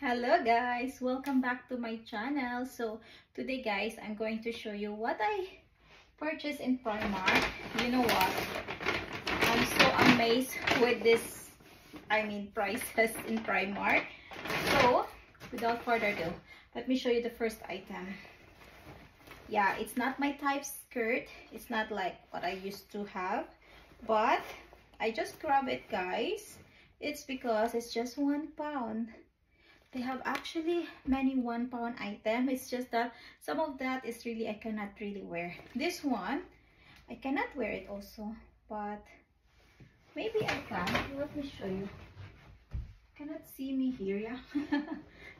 Hello guys, welcome back to my channel. So today guys, I'm going to show you what I purchased in Primark. You know what, I'm so amazed with this prices in Primark. So without further ado, let me show you the first item. Yeah, it's not my type skirt, it's not like what I used to have, but I just grab it guys. It's because it's just £1. They have actually many £1 items. It's just that some of that is really I cannot really wear. This one I cannot wear it also, but maybe I can. Let me show you. Cannot see me here, yeah.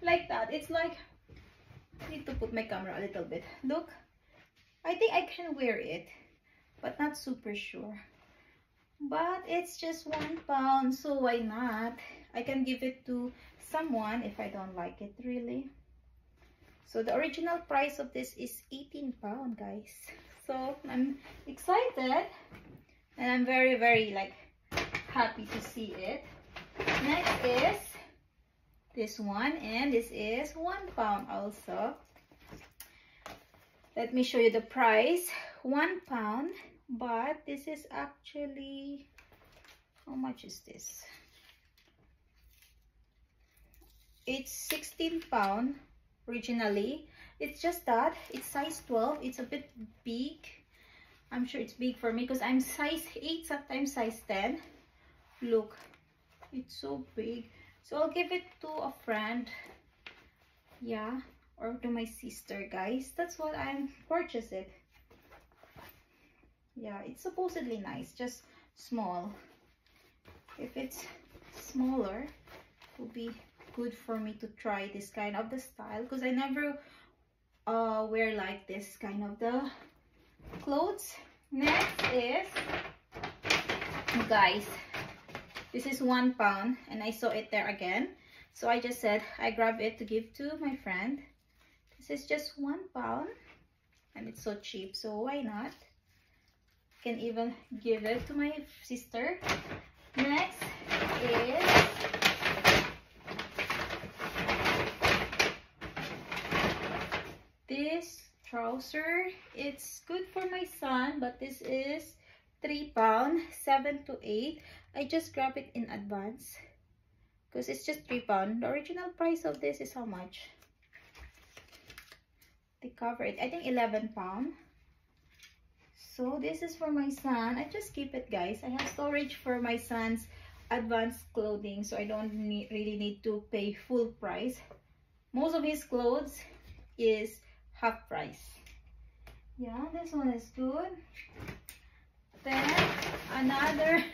Like that. It's like I need to put my camera a little bit. Look, I think I can wear it, but not super sure. But it's just £1, so why not? I can give it to someone if I don't like it really. So the original price of this is £18 guys. So I'm excited and I'm very like happy to see it. Next is this one, and this is £1 also. Let me show you the price. £1, but this is actually, how much is this? It's £16 originally. It's just that it's size 12. It's a bit big. I'm sure it's big for me because I'm size 8, sometimes size 10. Look, it's so big. So I'll give it to a friend, yeah, or to my sister guys. That's what I purchased it. Yeah, it's supposedly nice, just small. If it's smaller, it will be good for me to try this kind of the style, because I never wear like this kind of the clothes. Next is, guys, this is £1 and I saw it there again, so I just said I grab it to give to my friend. This is just £1 and it's so cheap, so why not? Can even give it to my sister. Next is this trouser. It's good for my son, but this is £3, 7 to 8. I just grab it in advance because it's just £3. The original price of this is how much? They cover it, I think £11. So this is for my son. I just keep it guys. I have storage for my son's advanced clothing, so I don't really need to pay full price. Most of his clothes is half price. Yeah, this one is good. Then another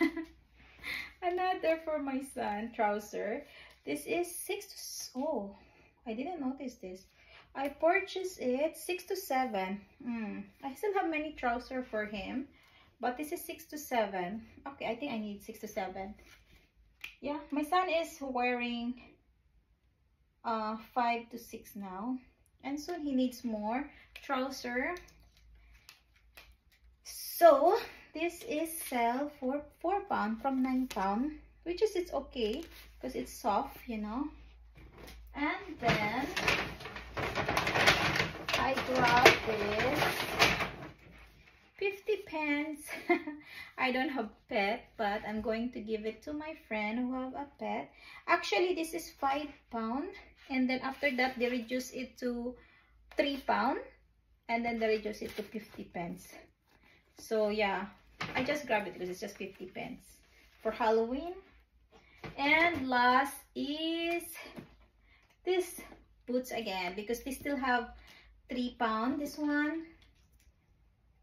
another for my son trouser. This is 6 to, oh, I didn't notice this. I purchased it 6 to 7. I still have many trousers for him, but this is 6 to 7. Okay, I think I need 6 to 7. Yeah, my son is wearing 5 to 6 now, and soon he needs more trouser. So this is sell for £4 from £9, which is it's okay because it's soft, you know. And then I grabbed this 50 pence. I don't have pet, but I'm going to give it to my friend who have a pet. Actually, this is £5, and then after that they reduce it to £3, and then they reduce it to 50 pence. So yeah, I just grabbed it because it's just 50 pence for Halloween. And last is this boots again, because they still have £3. This one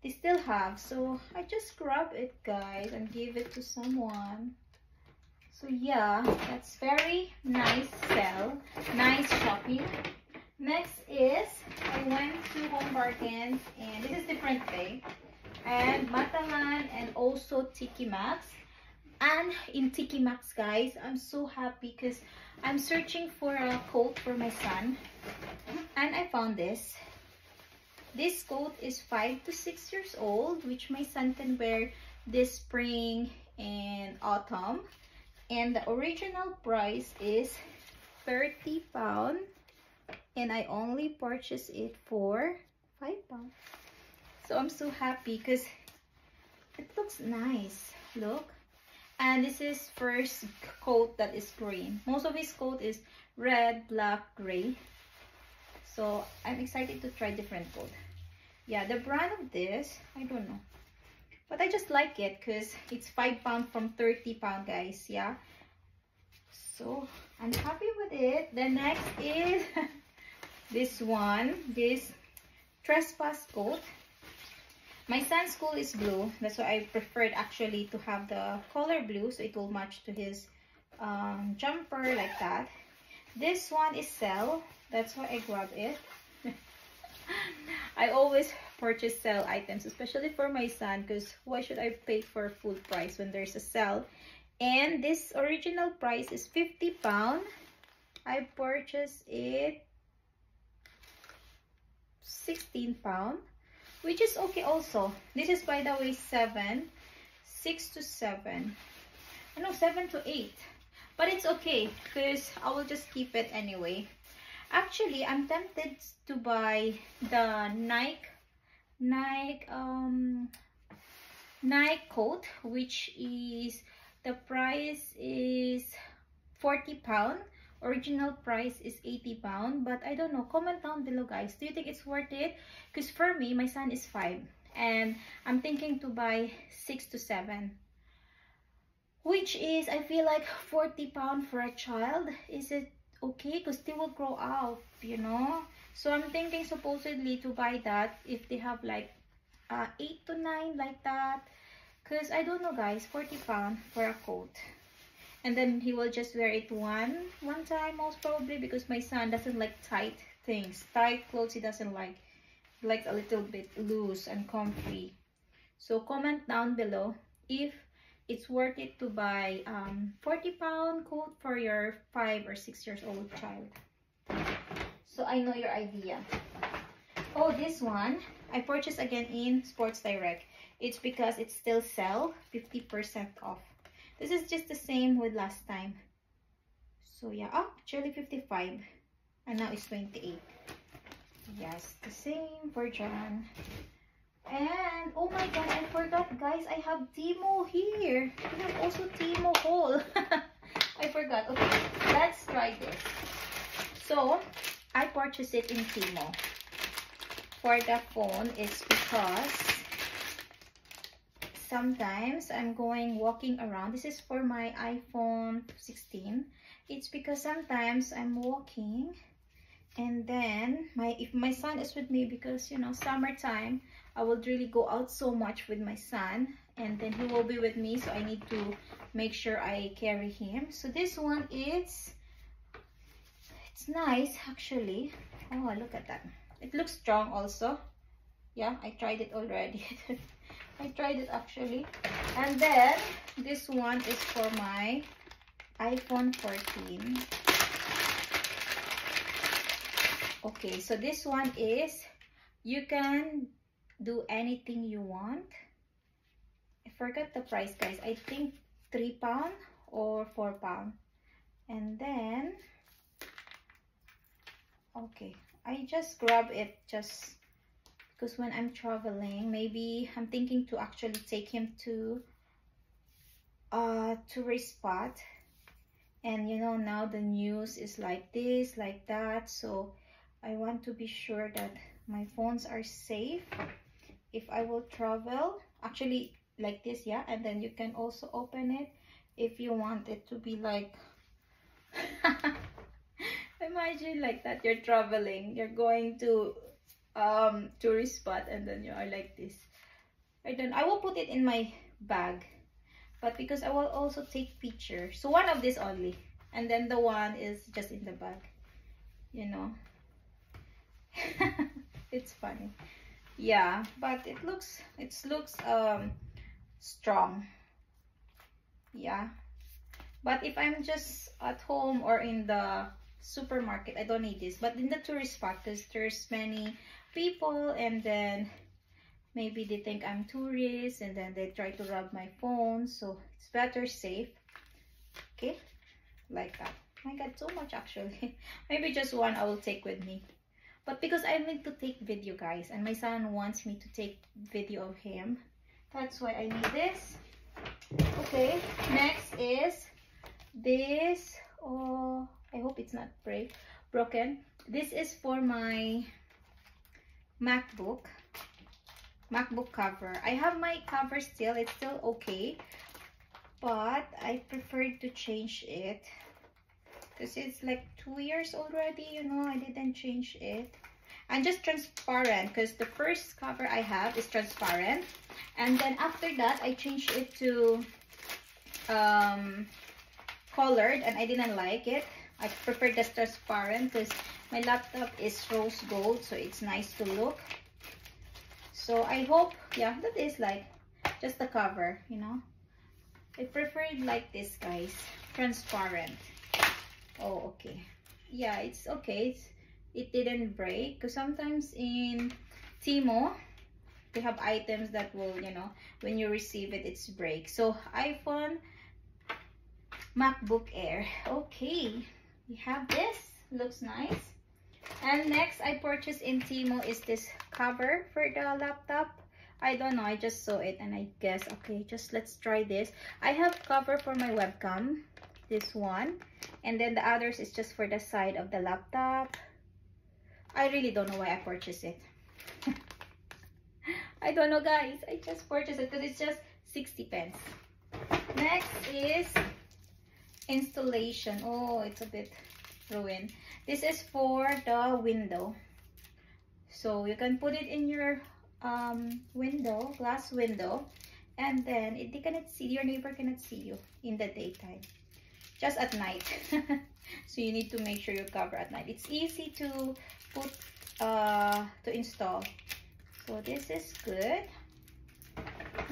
they still have, so I just grab it guys and give it to someone. So yeah, that's very nice sell, nice shopping. Next is I went to Home Bargains, and this is different day, and Matahan and also Tiki Maxx. And in Tiki Maxx guys, I'm so happy because I'm searching for a coat for my son, and I found this. This coat is 5 to 6 years old, which my son can wear this spring and autumn. And the original price is £30 and I only purchased it for £5. So I'm so happy because it looks nice. Look. And this is first coat that is green. Most of his coat is red, black, gray. So I'm excited to try different coat. Yeah, the brand of this, I don't know. But I just like it because it's £5 from £30, guys. Yeah. So I'm happy with it. The next is this one, this trespass coat. My son's school is blue. That's why I preferred actually to have the color blue so it will match to his jumper like that. This one is sale. That's why I grabbed it. I always purchase sale items, especially for my son, because why should I pay for full price when there's a sale? And this original price is £50. I purchased it £16, which is okay also. This is, by the way, 6 to 7. No, 7 to 8. But it's okay because I will just keep it anyway. Actually, I'm tempted to buy the Nike coat, which is, the price is £40. Original price is £80, but I don't know. Comment down below, guys. Do you think it's worth it? Because for me, my son is 5 and I'm thinking to buy 6 to 7, which is, I feel like £40 for a child. Is it okay? Because they will grow out, you know. So I'm thinking supposedly to buy that if they have like 8 to 9 like that, because I don't know, guys. £40 for a coat. And then he will just wear it one time most probably, because my son doesn't like tight things. Tight clothes he doesn't like. He likes a little bit loose and comfy. So comment down below if it's worth it to buy £40 coat for your 5 or 6 years old child. So I know your idea. Oh, this one I purchased again in Sports Direct. It's because it's still sell 50% off. This is just the same with last time. So yeah, actually 55 and now it's 28. Yes, the same for John. And oh my god, I forgot, guys, I have Timo here. We have also Timo haul. I forgot. Okay, let's try this. So I purchased it in Timo for the phone. It's because sometimes I'm going walking around. This is for my iPhone 16. It's because sometimes I'm walking and then if my son is with me, because you know, summertime, I would really go out so much with my son, and then he will be with me, so I need to make sure I carry him. So this one it's nice actually. Oh, look at that. It looks strong also. Yeah, I tried it already. I tried it actually. And then this one is for my iPhone 14. Okay, so this one is, you can do anything you want. I forgot the price, guys. I think £3 or £4. And then, okay, I just grab it just because when I'm traveling, maybe I'm thinking to actually take him to a tourist spot. And you know, now the news is like this, like that. So I want to be sure that my phones are safe if I will travel. Actually, like this, yeah. And then you can also open it if you want it to be like imagine like that, you're traveling, you're going to tourist spot, and then you are like this. I will put it in my bag, but because I will also take pictures, so one of this only, and then the one is just in the bag, you know. It's funny. Yeah, but it looks strong. Yeah, but if I'm just at home or in the supermarket, I don't need this. But in the tourist spot, because there's many people, and then maybe they think I'm tourist, and then they try to rob my phone, so it's better safe. Okay, like that. My God, so much actually. Maybe just one I will take with me. But because I need to take video, guys, and my son wants me to take video of him, that's why I need this. Okay, next is this. Oh, I hope it's not broken. This is for my MacBook cover. I have my cover still. It's still okay, but I preferred to change it because it's like 2 years already, you know. I didn't change it. And just transparent, because the first cover I have is transparent, and then after that I changed it to colored, and I didn't like it. I prefer the transparent because my laptop is rose gold, so it's nice to look. So I hope, yeah, that is like just the cover, you know. I prefer it like this, guys, transparent. Oh, okay. Yeah, it's okay. It didn't break, because sometimes in Timo they have items that will, you know, when you receive it, it's break. So iPhone MacBook Air. Okay, we have this. Looks nice. And next I purchased in Timo is this cover for the laptop. I don't know, I just saw it and I guess, okay, just let's try this. I have cover for my webcam, this one, and then the others is just for the side of the laptop. I really don't know why I purchased it. I don't know, guys. I just purchased it because it's just 60 pence. Next is installation. Oh, it's a bit ruined. This is for the window. So you can put it in your window, glass window, and then they cannot see, your neighbor cannot see you in the daytime. Just at night. So you need to make sure you cover at night. It's easy to put to install. So this is good.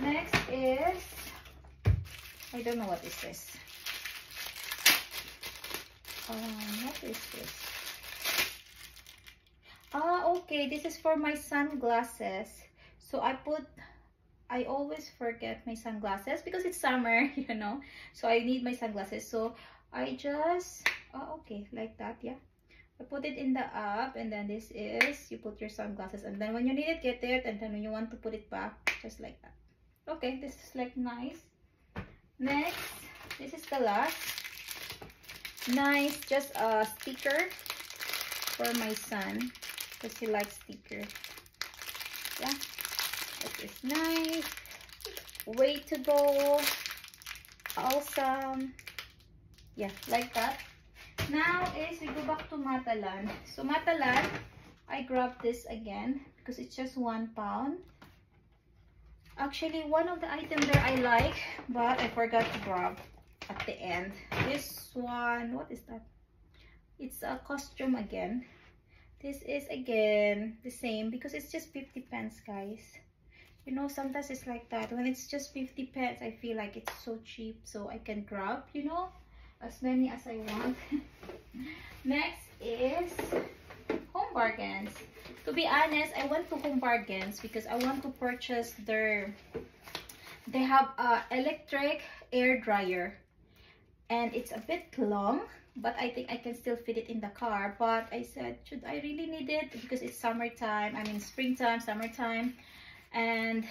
Next is, I don't know what is this. What is this? Okay, this is for my sunglasses. So I always forget my sunglasses because it's summer, you know, so I need my sunglasses. So I just, okay, like that, yeah. I put it in the app, and then this is, you put your sunglasses, and then when you need it, get it, and then when you want to put it back, just like that. Okay, this is like nice. Next, this is the last. Nice, just a sticker for my son because he likes stickers. Yeah, this is nice. Way to go. Awesome. Yeah, like that. Now is we go back to Matalan. So Matalan, I grabbed this again because it's just £1. Actually, one of the items there I like, but I forgot to grab at the end. This one, what is that? It's a costume again. This is again the same because it's just 50 pence, guys. You know, sometimes it's like that. When it's just 50 pence, I feel like it's so cheap, so I can grab, you know, as many as I want. Next is Home Bargains. To be honest, I went to Home Bargains because I want to purchase their, they have a electric air dryer, and it's a bit long, but I think I can still fit it in the car. But I said, should I really need it? Because it's summertime, I mean springtime, summertime, and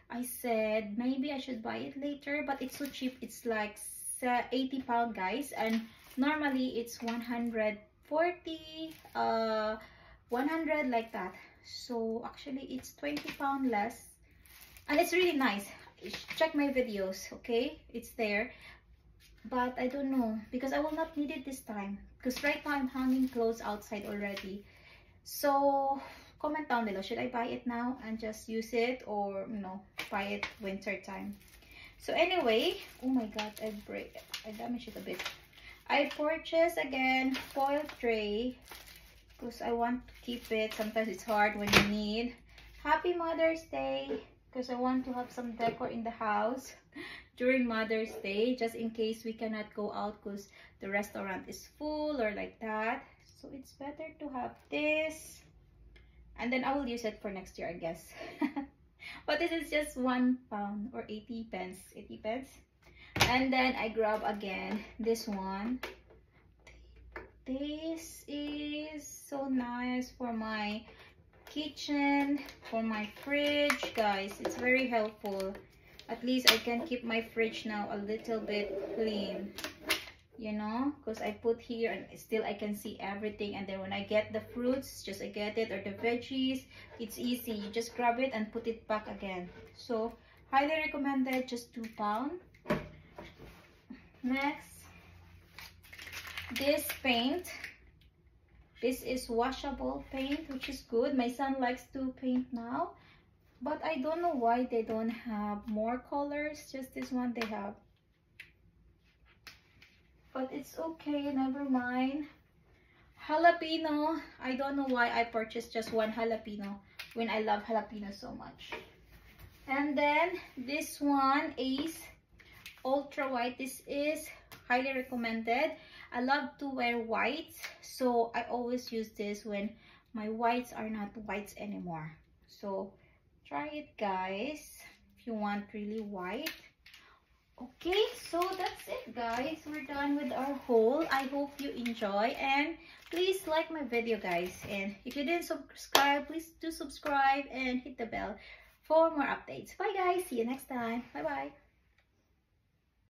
I said maybe I should buy it later, but it's so cheap. It's like £80, guys, and normally it's 140, 100, like that. So actually it's £20 less, and it's really nice. Check my videos, okay, it's there. But I don't know because I will not need it this time because right now I'm hanging clothes outside already. So comment down below, should I buy it now and just use it, or you know, buy it winter time? So anyway, oh my god, I damaged it a bit. I purchased again foil tray because I want to keep it. Sometimes it's hard when you need. Happy Mother's Day, because I want to have some decor in the house during Mother's Day, just in case we cannot go out because the restaurant is full or like that. So it's better to have this, and then I will use it for next year, I guess. But this is just £1 or 80 pence, 80 pence. And then I grab again this one. This is so nice for my kitchen, for my fridge, guys. It's very helpful. At least I can keep my fridge now a little bit clean, you know, because I put here and still I can see everything. And then when I get the fruits, just I get it, or the veggies, it's easy. You just grab it and put it back again. So highly recommended, just £2. Next, this paint. This is washable paint, which is good. My son likes to paint now, but I don't know why they don't have more colors. Just this one they have, but it's okay, never mind. Jalapeno. I don't know why I purchased just one jalapeno when I love jalapeno so much. And then this one is ultra white. This is highly recommended. I love to wear whites, so I always use this when my whites are not whites anymore. So try it, guys, if you want really white. Okay, so that's it, guys. We're done with our haul. I hope you enjoy, and please like my video, guys. And if you didn't subscribe, please do subscribe and hit the bell for more updates. Bye, guys. See you next time. Bye bye.